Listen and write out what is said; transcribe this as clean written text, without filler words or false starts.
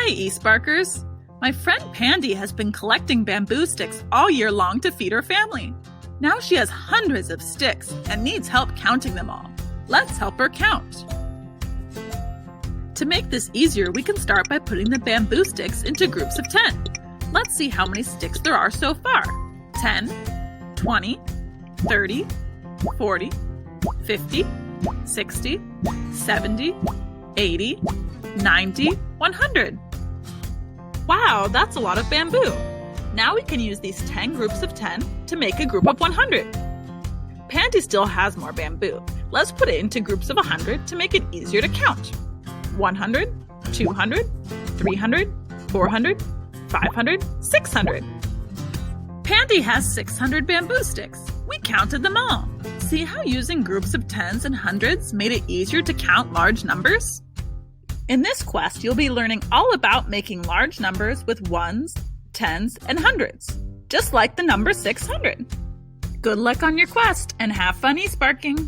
Hey eSparkers! My friend Pandy has been collecting bamboo sticks all year long to feed her family. Now she has hundreds of sticks and needs help counting them all. Let's help her count. To make this easier, we can start by putting the bamboo sticks into groups of 10. Let's see how many sticks there are so far. 10, 20, 30, 40, 50, 60, 70, 80, 90, 100. Wow, that's a lot of bamboo. Now we can use these 10 groups of 10 to make a group of 100. Pandy still has more bamboo. Let's put it into groups of 100 to make it easier to count. 100, 200, 300, 400, 500, 600. Pandy has 600 bamboo sticks. We counted them all. See how using groups of 10s and hundreds made it easier to count large numbers? In this quest, you'll be learning all about making large numbers with ones, tens, and hundreds, just like the number 600. Good luck on your quest and have fun eSparking!